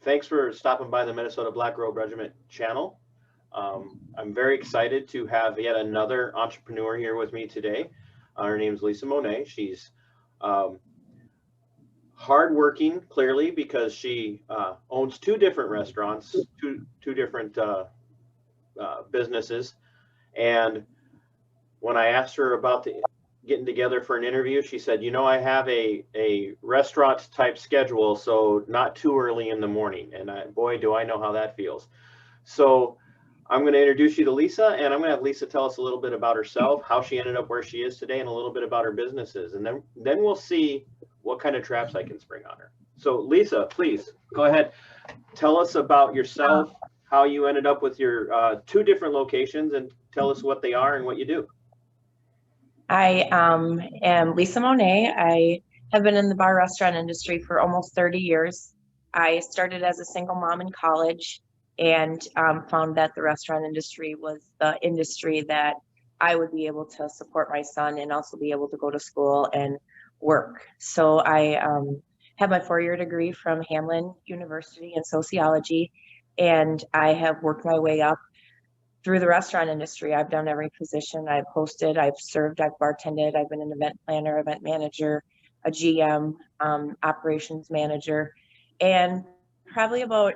thanks for stopping by the Minnesota Black RobeRegiment channel. I'm very excited to have yet another entrepreneur here with me today. Her name's Lisa Monet. She's hardworking, clearly, because she owns two different restaurants, two different businesses. And when I asked her about getting together for an interview, she said, you know, I have a restaurant type schedule, so not too early in the morning. And boy, do I know how that feels. So I'm going to introduce you to Lisa, and I'm going to have Lisa tell us a little bit about herself, how she ended up where she is today, and a little bit about her businesses. And then we'll see what kind of traps I can spring on her. So Lisa, please go ahead. Tell us about yourself, how you ended up with your two different locations, and tell us what they are and what you do. I am Lisa Monet. I have been in the bar restaurant industry for almost 30 years. I started as a single mom in college and found that the restaurant industry was the industry that I would be able to support my son and also be able to go to school and work. So I have my 4-year degree from Hamline University in sociology, and I have worked my way up through the restaurant industry. I've done every position. I've hosted, I've served, I've bartended, I've been an event planner, event manager, a GM, operations manager. And probably about,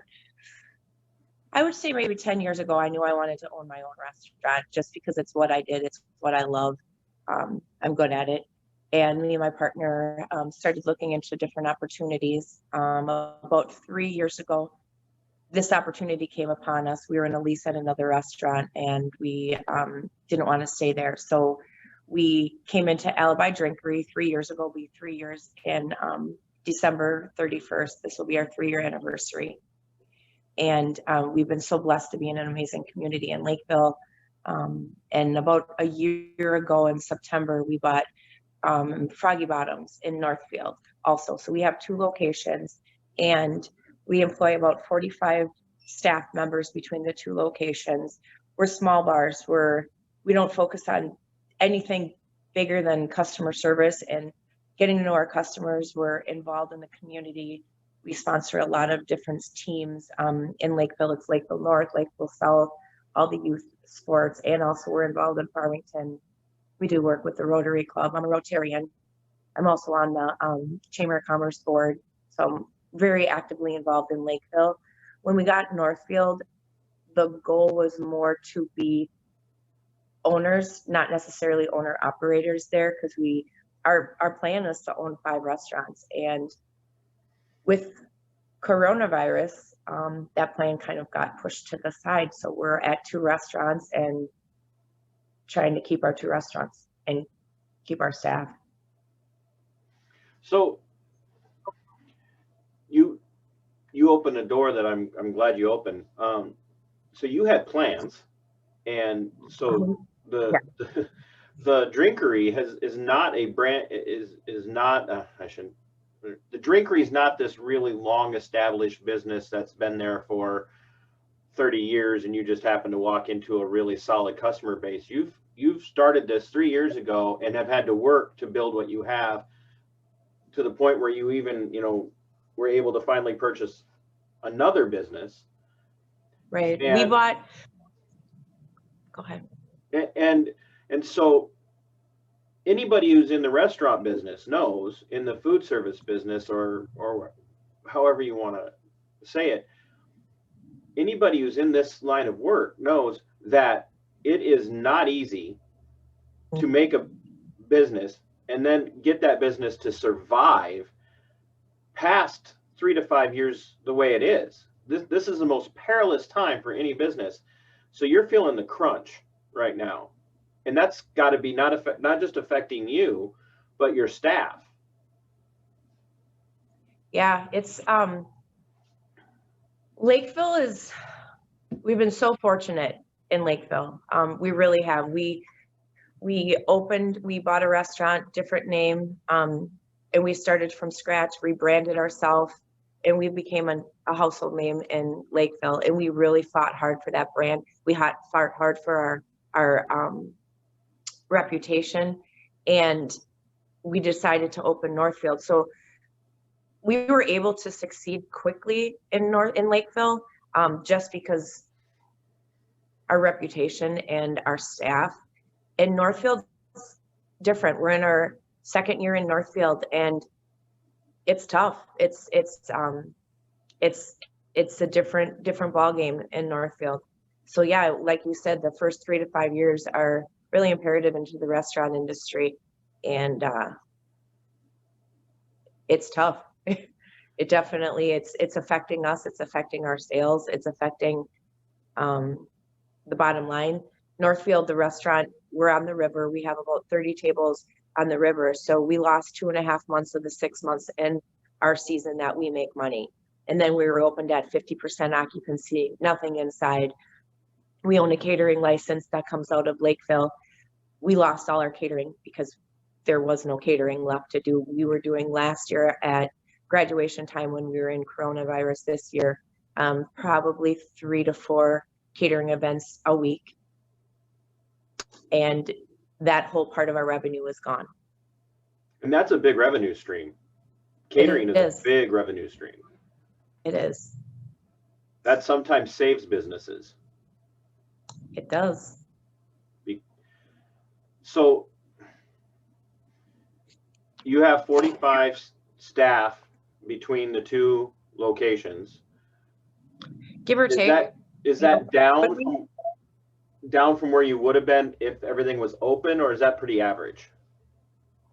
I would say maybe 10 years ago, I knew I wanted to own my own restaurant just because it's what I did. It's what I love. I'm good at it. And me and my partner started looking into different opportunities. About 3 years ago, this opportunity came upon us. We were in a lease at another restaurant, and we didn't want to stay there. So we came into Alibi Drinkery 3 years ago. It'll be 3 years in December 31st. This will be our 3-year anniversary. And we've been so blessed to be in an amazing community in Lakeville. And about a year ago in September, we bought Froggy Bottoms in Northfield also. So we have 2 locations, and we employ about 45 staff members between the 2 locations. We're small bars. We don't focus on anything bigger than customer service and getting to know our customers. We're involved in the community. We sponsor a lot of different teams in Lakeville. It's Lakeville North, Lakeville South, all the youth sports, and also we're involved in Farmington. We do work with the Rotary Club. I'm a Rotarian. I'm also on the Chamber of Commerce board. So I'm very actively involved in Lakeville. When we got Northfield, the goal was more to be owners, not necessarily owner operators there, because our plan is to own 5 restaurants. And with coronavirus, that plan kind of got pushed to the side. So we're at 2 restaurants and trying to keep our 2 restaurants and keep our staff. So you opened a door that I'm glad you opened. So you had plans, and so the Drinkery is not a brand, is not the Drinkery is not this really long established business that's been there for 30 years and you just happen to walk into a really solid customer base. You've started this 3 years ago and have had to work to build what you have to the point where you even, were able to finally purchase another business. Right. And we bought, go ahead. And so anybody who's in the restaurant business knows, in the food service business, or however you want to say it, anybody who's in this line of work knows that it is not easy to make a business and then get that business to survive past 3 to 5 years the way it is. This is the most perilous time for any business. So you're feeling the crunch right now. And that's got to be not just affecting you, but your staff. Yeah, it's Lakeville we've been so fortunate in Lakeville. We really have. We bought a restaurant, different name, and we started from scratch, rebranded ourselves, and we became a household name in Lakeville. And we really fought hard for that brand. We fought hard for our reputation, and we decided to open Northfield. So we were able to succeed quickly in Lakeville, just because our reputation and our staff. In Northfield's different. We're in our second year in Northfield, and it's tough. It's a different ball game in Northfield. So yeah, like you said, the first 3 to 5 years are really imperative into the restaurant industry, and it's tough. It definitely, it's affecting us. It's affecting our sales. It's affecting the bottom line. Northfield, the restaurant, we're on the river. We have about 30 tables on the river. So we lost 2.5 months of the 6 months in our season that we make money. And then we were opened at 50% occupancy, nothing inside. We own a catering license that comes out of Lakeville. We lost all our catering because there was no catering left to do. We were doing last year at graduation time, when we were in coronavirus, this year, probably 3 to 4 catering events a week. And that whole part of our revenue is gone. And that's a big revenue stream. Catering is a big revenue stream. It is. That sometimes saves businesses. It does. So you have 45 staff between the two locations. Give or take. Is that down from where you would have been if everything was open, or is that pretty average?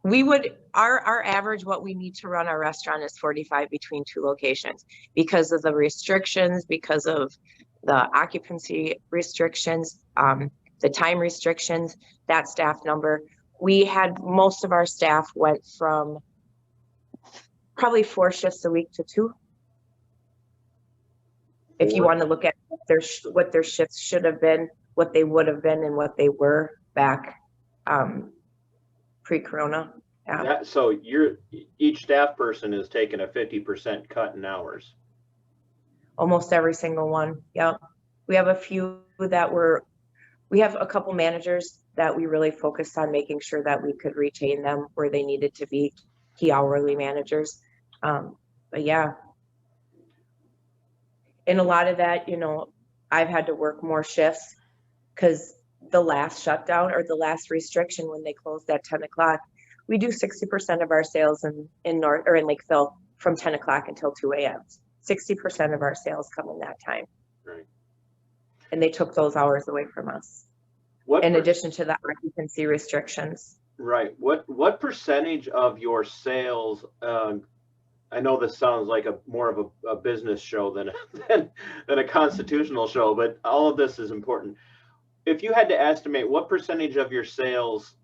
We would, our average, what we need to run our restaurant is 45 between two locations, because of the restrictions, because of the occupancy restrictions, the time restrictions, that staff number. We had, most of our staff went from probably 4 shifts a week to 2. If you want to look at what their shifts should have been, what they would have been, and what they were back pre-corona. Yeah. So each staff person is taking a 50% cut in hours. Almost every single one. Yep. We have a few that we have a couple managers that we really focused on making sure that we could retain them where they needed to be, key hourly managers. But yeah. And a lot of that, I've had to work more shifts, because the last shutdown, or the last restriction, when they closed at 10 o'clock, we do 60% of our sales in Lakeville from 10 o'clock until 2 a.m. 60% of our sales come in that time. Right. And they took those hours away from us. In addition to the occupancy restrictions. Right. What percentage of your sales, I know this sounds like more of a business show than a constitutional show, but all of this is important. If you had to estimate, what percentage of your sales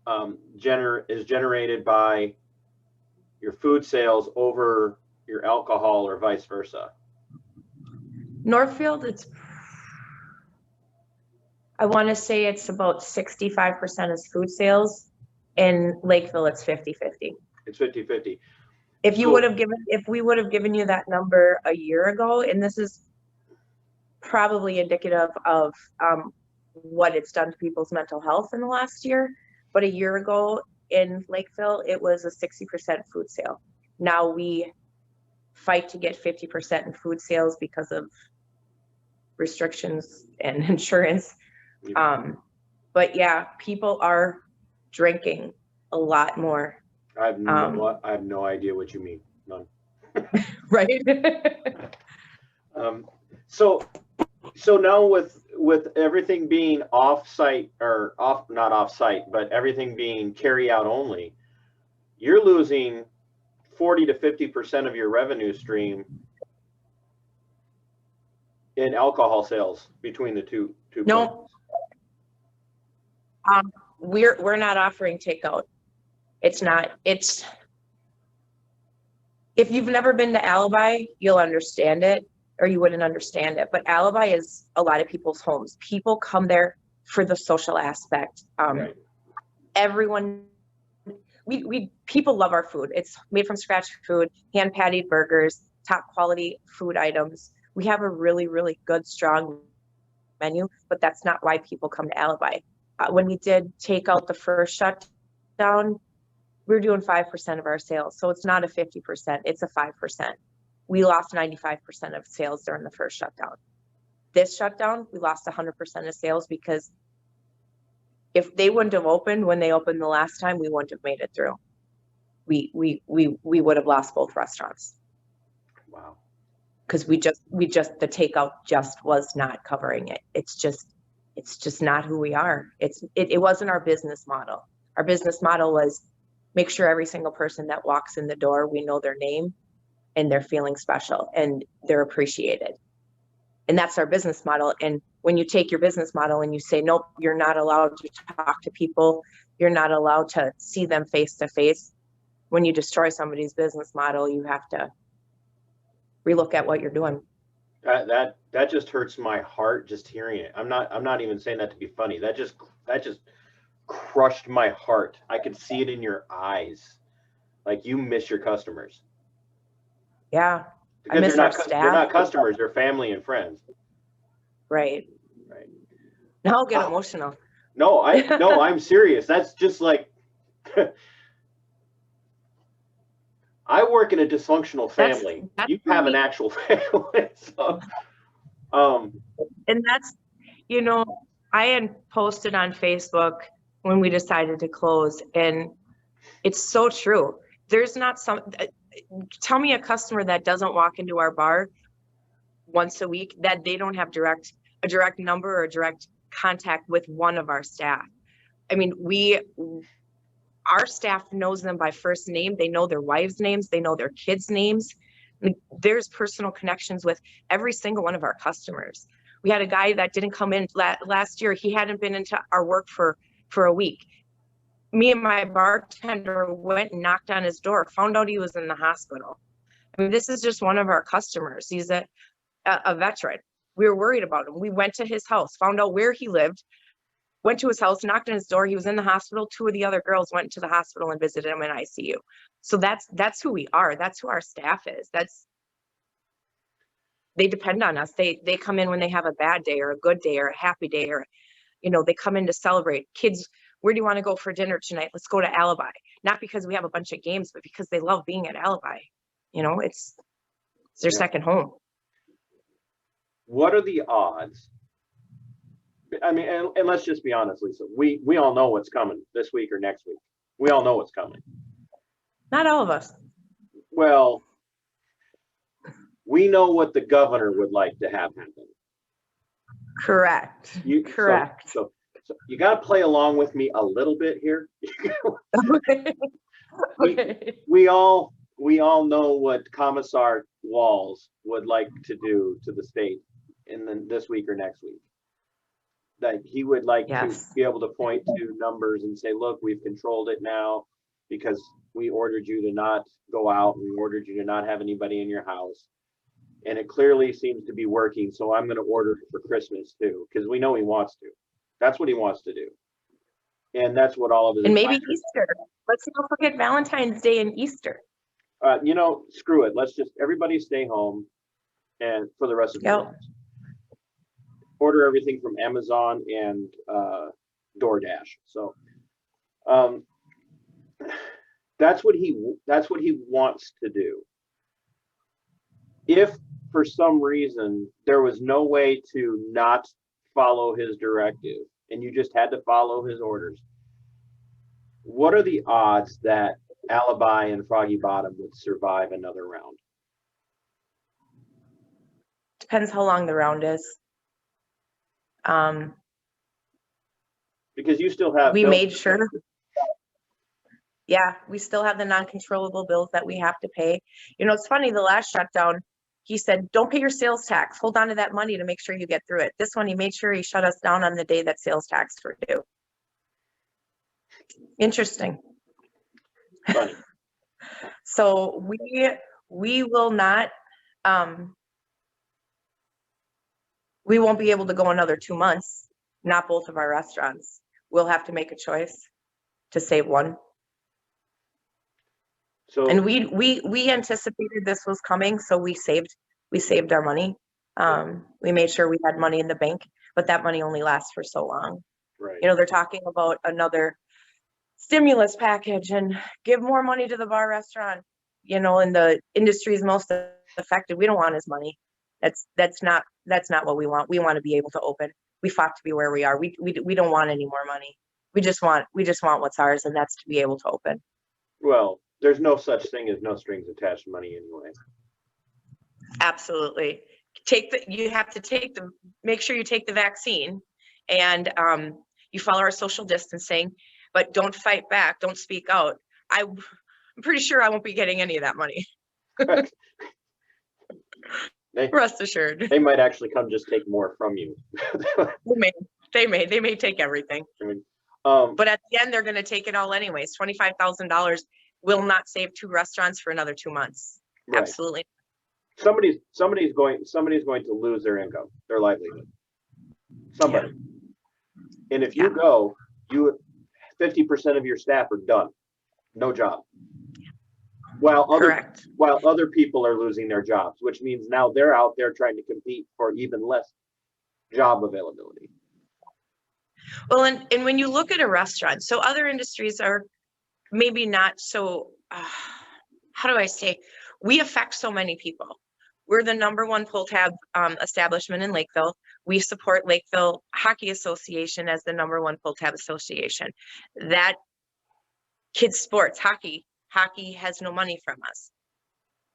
is generated by your food sales over your alcohol, or vice versa? Northfield, I want to say it's about 65% is food sales. In Lakeville, it's 50-50. It's 50-50. If we would have given you that number a year ago, and this is probably indicative of what it's done to people's mental health in the last year, but a year ago in Lakeville, it was a 60% food sale. Now we fight to get 50% in food sales because of restrictions and insurance. But yeah, people are drinking a lot more. I have no idea what you mean. None. Right. So now with everything being off-site, or not off-site, but everything being carry out only, you're losing 40 to 50% of your revenue stream in alcohol sales between the two. No. We're not offering takeout. It's if you've never been to Alibi, you'll understand it, or you wouldn't understand it. But Alibi is a lot of people's homes. People come there for the social aspect. Right. Everyone, people love our food. It's made from scratch food, hand patted burgers, top quality food items. We have a really, really good, strong menu, but that's not why people come to Alibi. When we did take out the first shutdown, we're doing 5% of our sales. So it's not a 50%, it's a 5%. We lost 95% of sales during the first shutdown. This shutdown, we lost 100% of sales because if they wouldn't have opened when they opened the last time, we wouldn't have made it through. We would have lost both restaurants. Wow. Because the takeout just was not covering it. It's just not who we are. It wasn't our business model. Our business model was make sure every single person that walks in the door, we know their name and they're feeling special and they're appreciated. And that's our business model. And when you take your business model and you say, nope, you're not allowed to talk to people, you're not allowed to see them face to face. When you destroy somebody's business model, you have to relook at what you're doing. That just hurts my heart just hearing it. I'm not even saying that to be funny. That just crushed my heart. I could see it in your eyes. Like you miss your customers. Yeah. Because they're not customers, they're family and friends. Right. Now I'll get emotional. No, I'm serious. That's just like I work in a dysfunctional family. You have an actual family. So, and that's, I had posted on Facebook when we decided to close, and it's so true. There's not tell me a customer that doesn't walk into our bar once a week that they don't have a direct number or a direct contact with one of our staff. I mean, our staff knows them by first name. They know their wives' names. They know their kids' names. I mean, there's personal connections with every single one of our customers. We had a guy that didn't come in last year. He hadn't been into our work for a week. Me and my bartender went and knocked on his door, found out he was in the hospital. I mean, this is just one of our customers. He's a veteran. We were worried about him. We went to his house, found out where he lived, went to his house, knocked on his door. He was in the hospital. 2 of the other girls went to the hospital and visited him in ICU. So that's who we are. That's who our staff is. They depend on us. They come in when they have a bad day or a good day or a happy day, or, they come in to celebrate. Kids, where do you want to go for dinner tonight? Let's go to Alibi. Not because we have a bunch of games, but because they love being at Alibi. It's their second home. What are the odds? I mean, and let's just be honest, Lisa. We all know what's coming this week or next week. We all know what's coming. Not all of us. Well, we know what the governor would like to have happen. Correct. Correct. So you got to play along with me a little bit here. Okay. We all know what Commissar Walls would like to do to the state in this week or next week. That he would like to be able to point to numbers and say, look, we've controlled it now because we ordered you to not go out. We ordered you to not have anybody in your house. And it clearly seems to be working. So I'm going to order it for Christmas too, because we know he wants to. That's what he wants to do. And that's what all of us. And maybe Easter. Let's not forget Valentine's Day and Easter. Screw it. Let's just everybody stay home and for the rest of the lives. Order everything from Amazon and DoorDash. So that's what he wants to do. If for some reason there was no way to not follow his directive and you just had to follow his orders, what are the odds that Alibi and Froggy Bottom would survive another round? Depends how long the round is. Because you still have. We made sure. Yeah, we still have the non-controllable bills that we have to pay. It's funny, the last shutdown, he said, don't pay your sales tax. Hold on to that money to make sure you get through it. This one, he made sure he shut us down on the day that sales tax were due. Interesting. Funny. So we will not, we won't be able to go another 2 months, not both of our restaurants. We'll have to make a choice to save one. So, and we anticipated this was coming, so we saved our money. We made sure we had money in the bank, but that money only lasts for so long. Right. They're talking about another stimulus package and give more money to the bar restaurant, you know, and the industry is most affected. We don't want his money. That's not what we want. We want to be able to open. We fought to be where we are. We don't want any more money. We just want what's ours, and that's to be able to open. Well, there's no such thing as no strings attached money anyway. Absolutely. Make sure you take the vaccine, and you follow our social distancing, but don't fight back. Don't speak out. I'm pretty sure I won't be getting any of that money. Rest assured. They might actually come just take more from you. They may take everything. But at the end, they're going to take it all anyways. $25,000 will not save 2 restaurants for another 2 months. Right. Absolutely. Somebody's going to lose their income, their livelihood. Somebody. Yeah. And if you go, 50% of your staff are done. No job. While other people are losing their jobs, which means now they're out there trying to compete for even less job availability. Well, and when you look at a restaurant, so other industries are maybe not so, how do I say, we affect so many people. We're the #1 pull tab establishment in Lakeville. We support Lakeville Hockey Association as the #1 pull tab association. That kids sports, hockey has no money from us.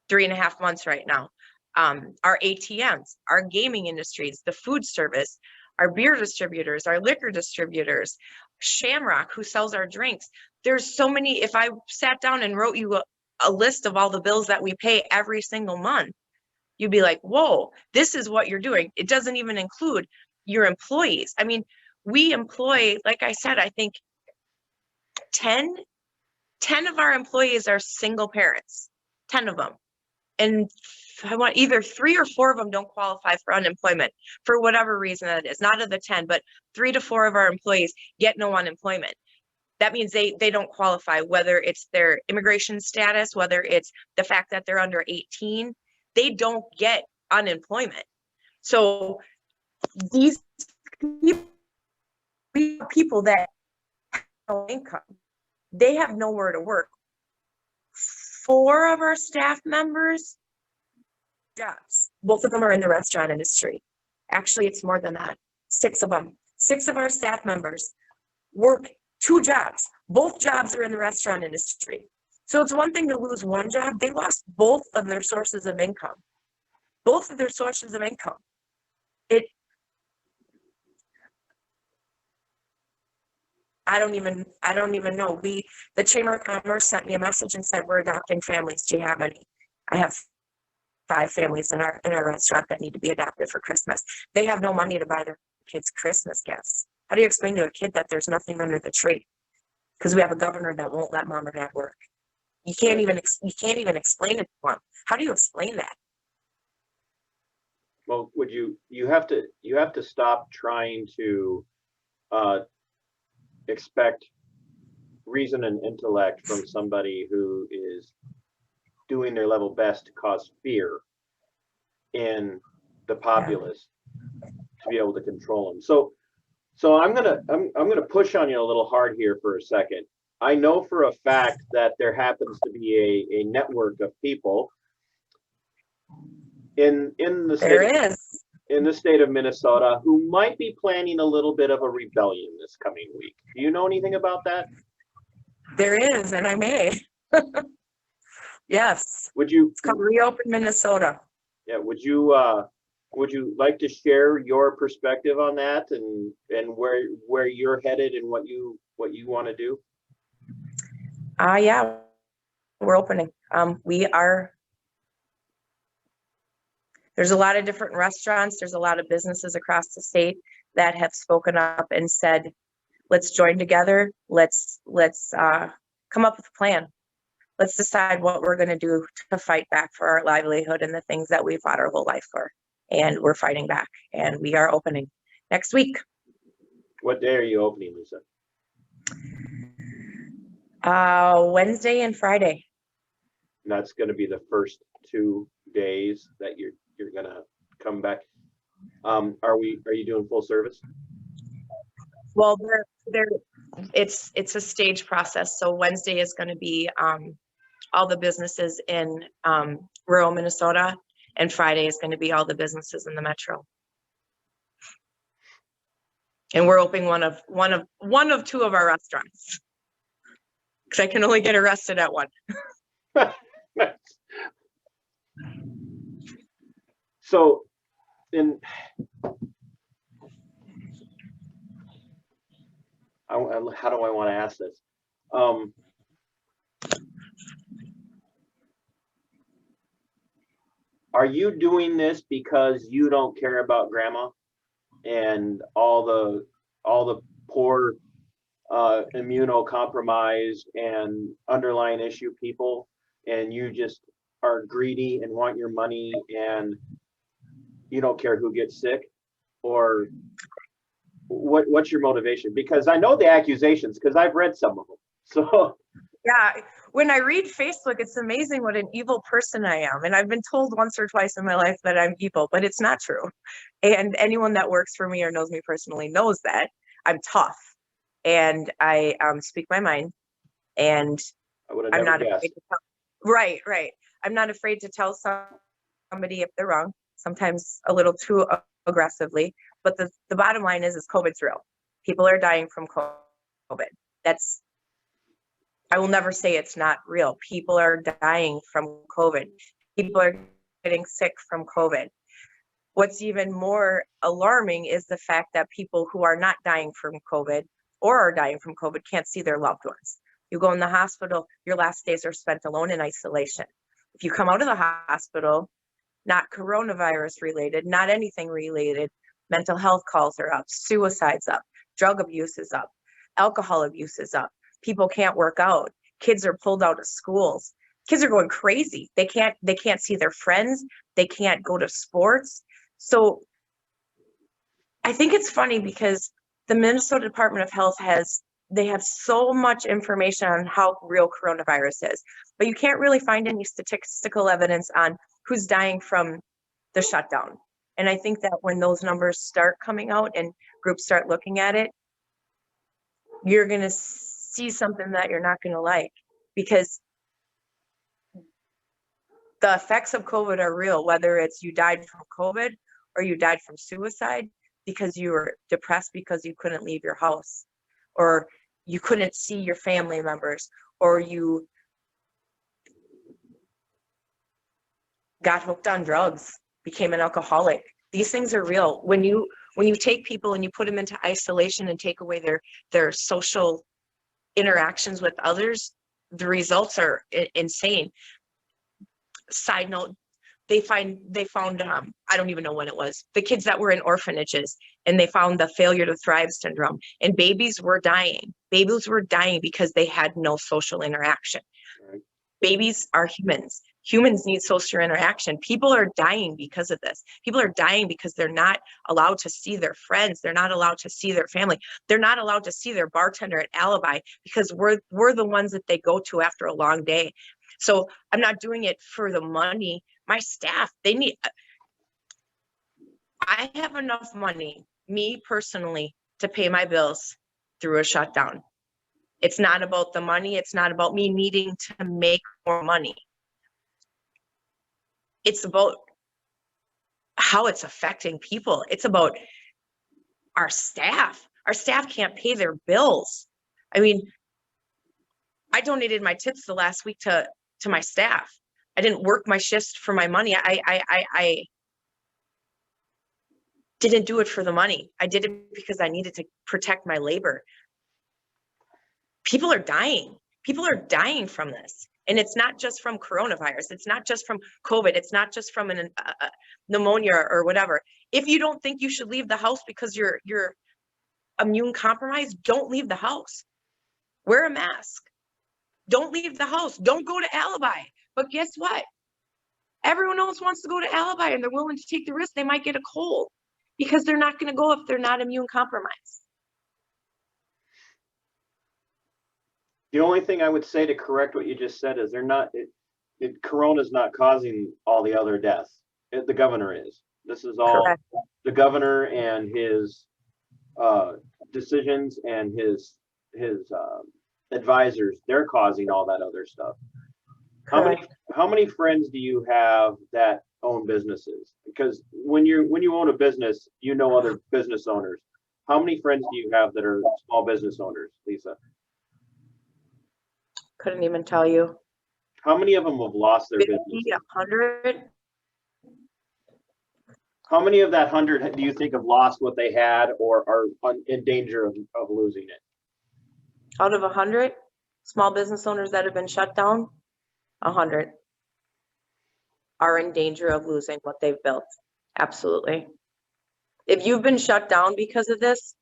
3.5 months right now. Our ATMs, our gaming industries, the food service, our beer distributors, our liquor distributors, Shamrock, who sells our drinks. There's so many. If I sat down and wrote you a list of all the bills that we pay every single month, you'd be like, whoa, this is what you're doing. It doesn't even include your employees. I mean, we employ, like I said, I think 10 of our employees are single parents, 10 of them. And I want either 3 or 4 of them don't qualify for unemployment for whatever reason that is. Not of the 10, but 3 to 4 of our employees get no unemployment. That means they don't qualify, whether it's their immigration status, whether it's the fact that they're under 18, they don't get unemployment. So these people that have no income, they have nowhere to work. 4 of our staff members, jobs. Both of them are in the restaurant industry. Actually, it's more than that. 6 of them. 6 of our staff members work 2 jobs. Both jobs are in the restaurant industry. So it's one thing to lose 1 job. They lost both of their sources of income. Both of their sources of income. I don't even know. The Chamber of Commerce sent me a message and said, we're adopting families. Do you have any? I have 5 families in our restaurant that need to be adopted for Christmas. They have no money to buy their kids Christmas gifts. How do you explain to a kid that there's nothing under the tree? Because we have a governor that won't let mom or dad work. You can't even explain it to them. How do you explain that? Well, you have to stop trying to expect reason and intellect from somebody who is doing their level best to cause fear in the populace to be able to control them. So I'm gonna push on you a little hard here for a second. I know for a fact that there happens to be a network of people in the state of Minnesota who might be planning a little bit of a rebellion this coming week. Do you know anything about that? There is, and I may. Yes. It's called Reopen Minnesota. Yeah. Would you like to share your perspective on that and where you're headed and what you want to do? Yeah, we're opening. There's a lot of different restaurants. There's a lot of businesses across the state that have spoken up and said, let's join together. Let's come up with a plan. Let's decide what we're going to do to fight back for our livelihood and the things that we fought our whole life for. And we're fighting back, and we are opening next week. What day are you opening, Lisa? Wednesday and Friday. And that's going to be the first 2 days that you're going to come back. Are you doing full service? Well, it's a stage process. So Wednesday is going to be all the businesses in rural Minnesota, and Friday is going to be all the businesses in the metro. And we're opening one of two of our restaurants because I can only get arrested at one. So, how do I want to ask this? Are you doing this because you don't care about grandma and all the poor, immunocompromised and underlying issue people, and you just are greedy and want your money and you don't care who gets sick? Or what's your motivation? Because I know the accusations because I've read some of them. So yeah, when I read Facebook, it's amazing what an evil person I am. And I've been told once or twice in my life that I'm evil, but it's not true. And anyone that works for me or knows me personally knows that I'm tough and I speak my mind. And I'm not afraid to tell. Right. I'm not afraid to tell somebody if they're wrong, sometimes a little too aggressively. But the bottom line is COVID's real. People are dying from COVID. I will never say it's not real. People are dying from COVID. People are getting sick from COVID. What's even more alarming is the fact that people who are not dying from COVID or are dying from COVID can't see their loved ones. You go in the hospital, your last days are spent alone in isolation. If you come out of the hospital, not coronavirus related, not anything related, mental health calls are up, suicide's up, drug abuse is up, alcohol abuse is up. People can't work out. Kids are pulled out of schools. Kids are going crazy. They can't see their friends. They can't go to sports. So I think it's funny because the Minnesota Department of Health have so much information on how real coronavirus is, but you can't really find any statistical evidence on who's dying from the shutdown. And I think that when those numbers start coming out and groups start looking at it, you're going to see something that you're not going to like, because the effects of COVID are real, whether it's you died from COVID or you died from suicide because you were depressed because you couldn't leave your house, or you couldn't see your family members, or you got hooked on drugs, became an alcoholic. These things are real. When you take people and you put them into isolation and take away their social interactions with others, the results are insane. Side note, they found I don't even know when it was, the kids that were in orphanages, and they found the failure to thrive syndrome, and babies were dying because they had no social interaction. Right. Babies are humans need social interaction. People are dying because of this. People are dying because they're not allowed to see their friends. They're not allowed to see their family. They're not allowed to see their bartender at Alibi because we're the ones that they go to after a long day. So I'm not doing it for the money. My staff, I have enough money, me personally, to pay my bills through a shutdown. It's not about the money. It's not about me needing to make more money. It's about how it's affecting people. It's about our staff. Our staff can't pay their bills. I mean, I donated my tips the last week to my staff. I didn't work my shifts for my money. I didn't do it for the money. I did it because I needed to protect my labor. People are dying. People are dying from this. And it's not just from coronavirus. It's not just from COVID. It's not just from an pneumonia or whatever. If you don't think you should leave the house because you're immune compromised, don't leave the house. Wear a mask. Don't leave the house. Don't go to Alibi. But guess what? Everyone else wants to go to Alibi and they're willing to take the risk. They might get a cold because they're not going to go if they're not immune compromised. The only thing I would say to correct what you just said is Corona's not causing all the other deaths. The governor is. This is all correct. The governor and his decisions and his advisors, they're causing all that other stuff. Correct. How many friends do you have that own businesses? Because when you own a business, you know other business owners. How many friends do you have that are small business owners, Lisa? Couldn't even tell you. How many of them have lost their 50, business? 100. How many of that 100 do you think have lost what they had or are in danger of losing it? Out of 100 small business owners that have been shut down, 100 are in danger of losing what they've built. Absolutely. If you've been shut down because of this,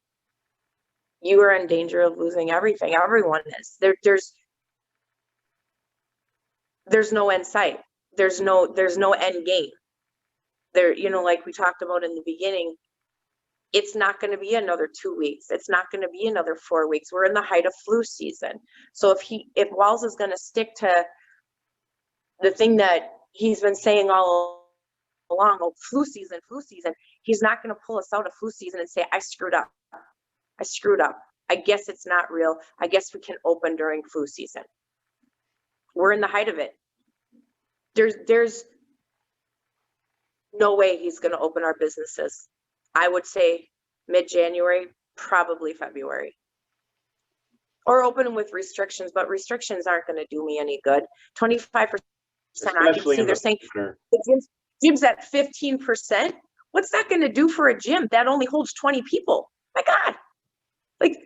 you are in danger of losing everything. Everyone is. There's no end sight. There's no end game. There, like we talked about in the beginning, it's not going to be another 2 weeks. It's not going to be another 4 weeks. We're in the height of flu season. So if Walls is going to stick to the thing that he's been saying all along, oh, flu season, he's not going to pull us out of flu season and say, I screwed up. I guess it's not real. I guess we can open during flu season. We're in the height of it. There's no way he's going to open our businesses. I would say mid-January, probably February. Or open with restrictions, but restrictions aren't going to do me any good. 25% occupancy, they're saying the gym's at 15%. What's that going to do for a gym that only holds 20 people? My God, like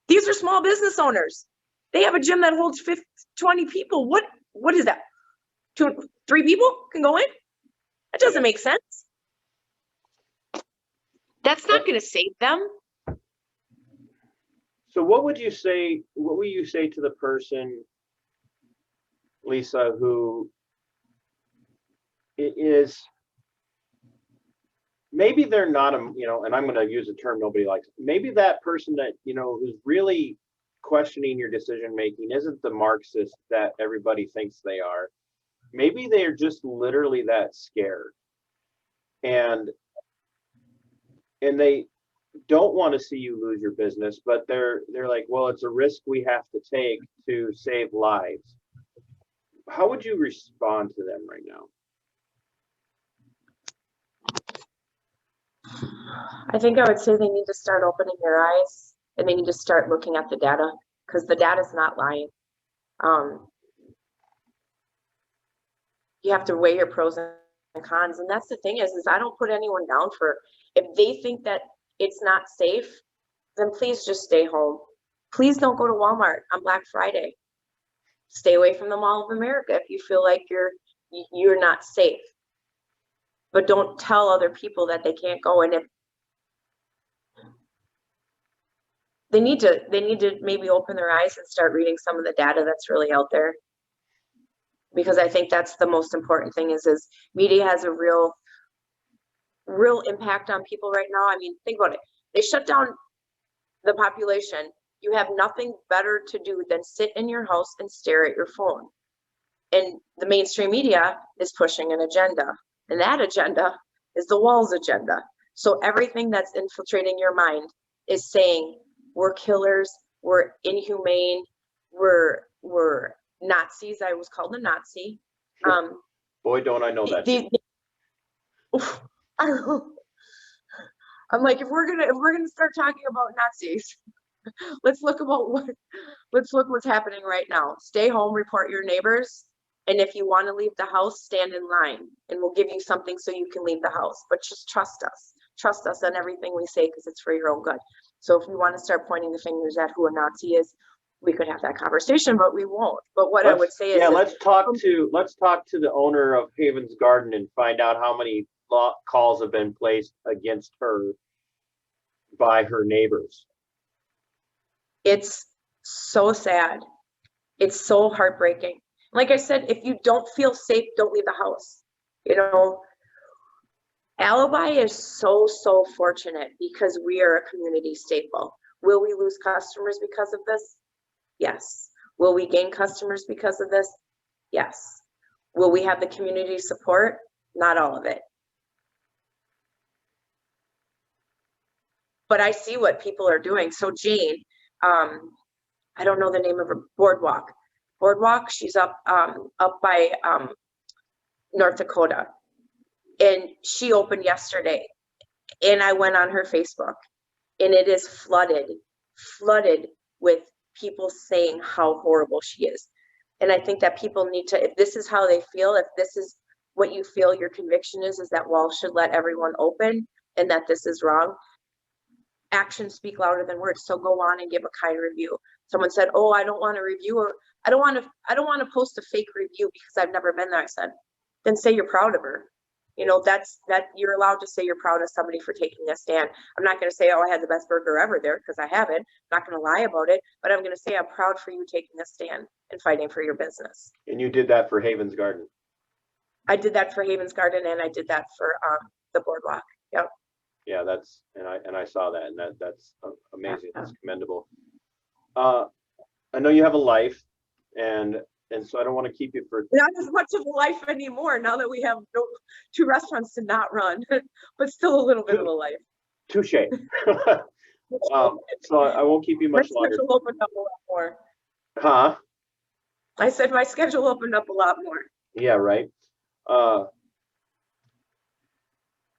these are small business owners. They have a gym that holds 20 people. What is that? 2, 3 people can go in? That doesn't make sense. That's not going to save them. So what would you say to the person, Lisa, who is, maybe they're not and I'm going to use a term nobody likes, maybe that person that, who's really questioning your decision making isn't the Marxist that everybody thinks they are. Maybe they're just literally that scared, and they don't want to see you lose your business, but they're like, well, it's a risk we have to take to save lives. How would you respond to them right now? I think I would say they need to start opening their eyes and they need to start looking at the data, because the data is not lying. You have to weigh your pros and cons, and that's the thing is I don't put anyone down for, if they think that it's not safe, then please just stay home. Please don't go to Walmart on Black Friday. Stay away from the Mall of America if you feel like you're not safe. But don't tell other people that they can't go. And if they need to maybe open their eyes and start reading some of the data that's really out there. Because I think that's the most important thing is media has a real impact on people right now. I mean, think about it. They shut down the population. You have nothing better to do than sit in your house and stare at your phone. And the mainstream media is pushing an agenda. And that agenda is the Walls agenda. So everything that's infiltrating your mind is saying, we're killers, we're inhumane, we're Nazis. I was called a Nazi. Boy, don't I know that. I'm like, if we're gonna start talking about Nazis, let's look what's happening right now. Stay home, report your neighbors, and if you want to leave the house, stand in line, and we'll give you something so you can leave the house. But just trust us on everything we say, because it's for your own good. So if you want to start pointing the fingers at who a Nazi is, we could have that conversation, but we won't. But what I would say is, let's talk to the owner of Haven's Garden and find out how many calls have been placed against her by her neighbors. It's so sad. It's so heartbreaking. Like I said, if you don't feel safe, don't leave the house. Alibi is so fortunate because we are a community staple. Will we lose customers because of this? Yes. Will we gain customers because of this? Yes. Will we have the community support? Not all of it. But I see what people are doing. So Jane, I don't know the name of her, Boardwalk. She's up by North Dakota, and she opened yesterday, and I went on her Facebook, and it is flooded with people saying how horrible she is. And I think that people need to, if this is how they feel, if this is what you feel your conviction is that Walsh should let everyone open and that this is wrong, actions speak louder than words. So go on and give a kind review. Someone said, oh, I don't want to review, or I don't want to post a fake review because I've never been there. I said, then say you're proud of her. You know, that you're allowed to say you're proud of somebody for taking a stand. I'm not going to say, oh, I had the best burger ever there, because I haven't. I'm not going to lie about it, but I'm going to say I'm proud for you taking a stand and fighting for your business. And you did that for Haven's Garden. I did that for Haven's Garden, and I did that for the Boardwalk. Yep. Yeah, that's, and I saw that, and that's amazing. That's commendable. I know you have a life, and so I don't want to keep you for not as much of a life anymore now that we have 2 restaurants to not run, but still a little bit of a life. Touche. So I won't keep you much longer. My schedule opened up a lot more. Huh? I said my schedule opened up a lot more. Yeah, right. I'm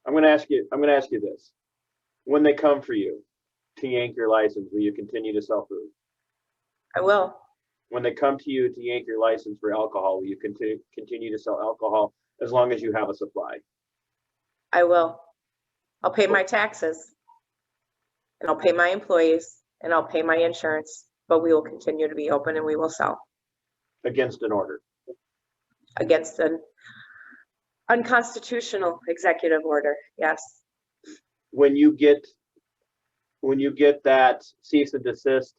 going to ask you this: when they come for you to yank your license, will you continue to sell food? I will. When they come to you to yank your license for alcohol, will you continue to sell alcohol as long as you have a supply? I will. I'll pay my taxes, and I'll pay my employees, and I'll pay my insurance, but we will continue to be open, and we will sell. Against an order. Against an unconstitutional executive order, yes. When you get that cease and desist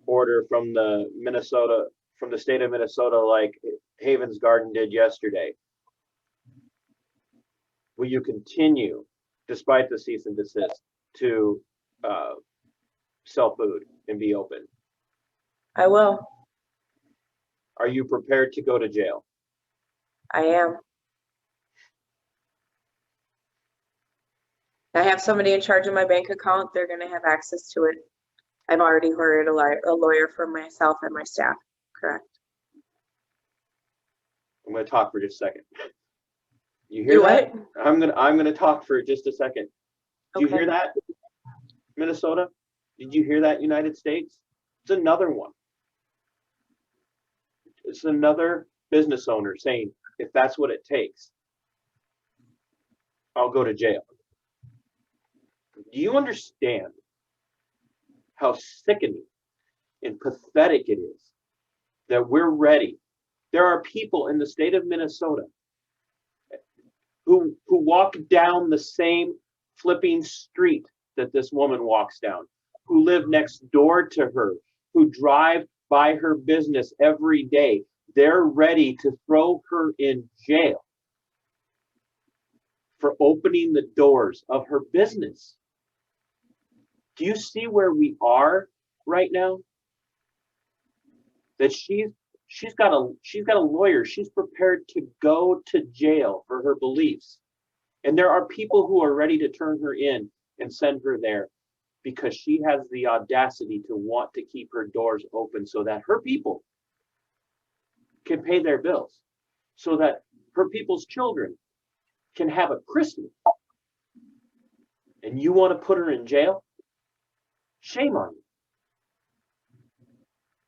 order from the state of Minnesota, like Haven's Garden did yesterday, will you continue, despite the cease and desist, to sell food and be open? I will. Are you prepared to go to jail? I am. I have somebody in charge of my bank account. They're going to have access to it. I've already hired a lawyer for myself and my staff. Correct. I'm going to talk for just a second. You hear that? I'm going to talk for just a second. Do you hear that, Minnesota? Did you hear that, United States? It's another one. It's another business owner saying, if that's what it takes, I'll go to jail. Do you understand how sickening and pathetic it is that we're ready? There are people in the state of Minnesota who walk down the same flipping street that this woman walks down, who live next door to her, who drive by her business every day. They're ready to throw her in jail for opening the doors of her business. Do you see where we are right now? That she's got a lawyer. She's prepared to go to jail for her beliefs. And there are people who are ready to turn her in and send her there because she has the audacity to want to keep her doors open so that her people can pay their bills, so that her people's children can have a Christmas. And you want to put her in jail? Shame on you.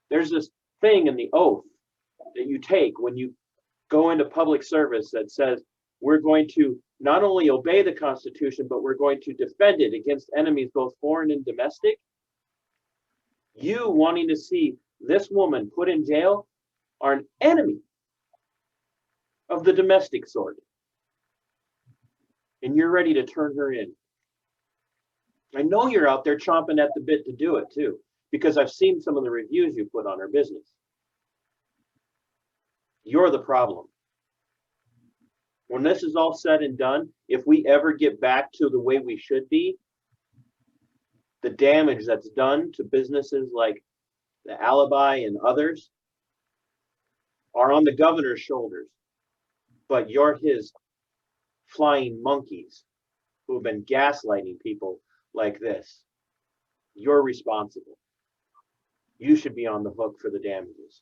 There's this thing in the oath that you take when you go into public service that says, we're going to not only obey the Constitution, but we're going to defend it against enemies, both foreign and domestic. You wanting to see this woman put in jail are an enemy of the domestic sort. And you're ready to turn her in. I know you're out there chomping at the bit to do it too, because I've seen some of the reviews you put on her business. You're the problem. When this is all said and done, if we ever get back to the way we should be, the damage that's done to businesses like the Alibi and others are on the governor's shoulders. But you're his flying monkeys who have been gaslighting people like this. You're responsible. you should be on the hook for the damages.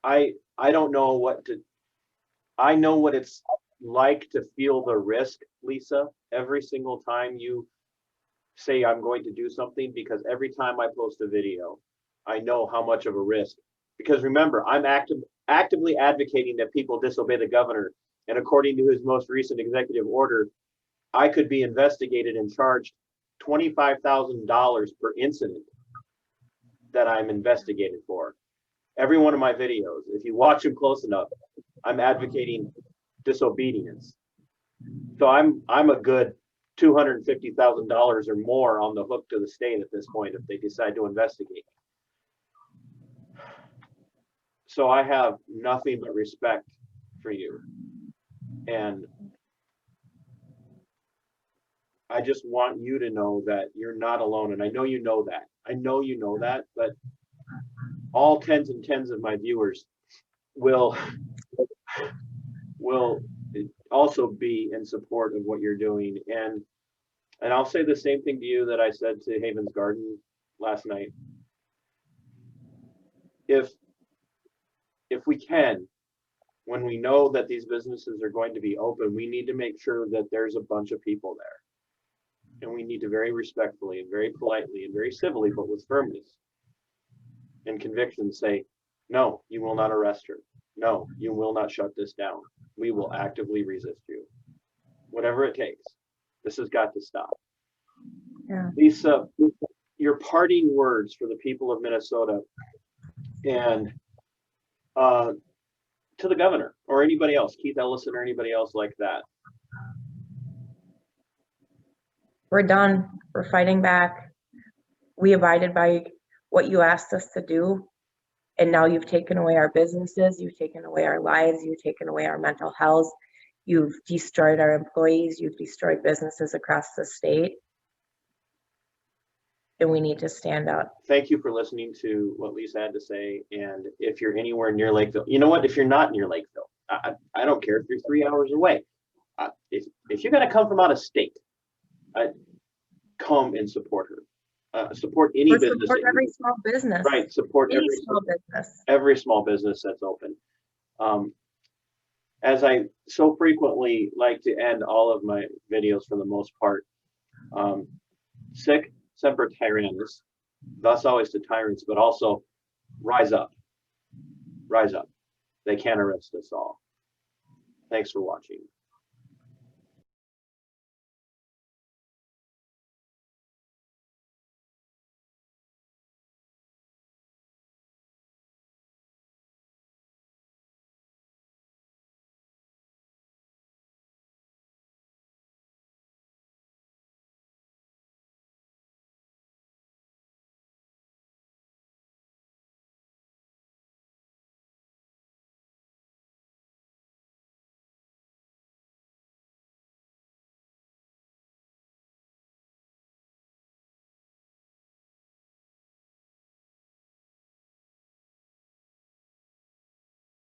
I don't know what to, I know what it's like to feel the risk, Lisa, every single time you say I'm going to do something, because every time I post a video, I know how much of a risk. Because remember, I'm actively advocating that people disobey the governor. And according to his most recent executive order, I could be investigated and charged $25,000 per incident that I'm investigated for. Every one of my videos, if you watch them close enough, I'm advocating disobedience. So I'm a good $250,000 or more on the hook to the state at this point if they decide to investigate. So I have nothing but respect for you. And I just want you to know that you're not alone. And I know you know that. I know you know that, but all tens and tens of my viewers will also be in support of what you're doing. And I'll say the same thing to you that I said to Haven's Garden last night. If we can, when we know that these businesses are going to be open, we need to make sure that there's a bunch of people there. And we need to very respectfully and very politely and very civilly, but with firmness and conviction, say, no, you will not arrest her. No, you will not shut this down. We will actively resist you. Whatever it takes. This has got to stop. Yeah. Lisa, your parting words for the people of Minnesota and to the governor or anybody else, Keith Ellison or anybody else like that. We're done. We're fighting back. We abided by what you asked us to do. And now you've taken away our businesses. You've taken away our lives. You've taken away our mental health. You've destroyed our employees. You've destroyed businesses across the state. And we need to stand up. Thank you for listening to what Lisa had to say. And if you're anywhere near Lakeville, you know what? If you're not near Lakeville, I don't care if you're 3 hours away. If you're going to come from out of state, come and support her. Support any business. Support every small business. Right. Support any small business. Every small business that's open. As I so frequently like to end all of my videos for the most part, sic semper tyrannis, thus always to tyrants, but also rise up. Rise up. They can't arrest us all. Thanks for watching.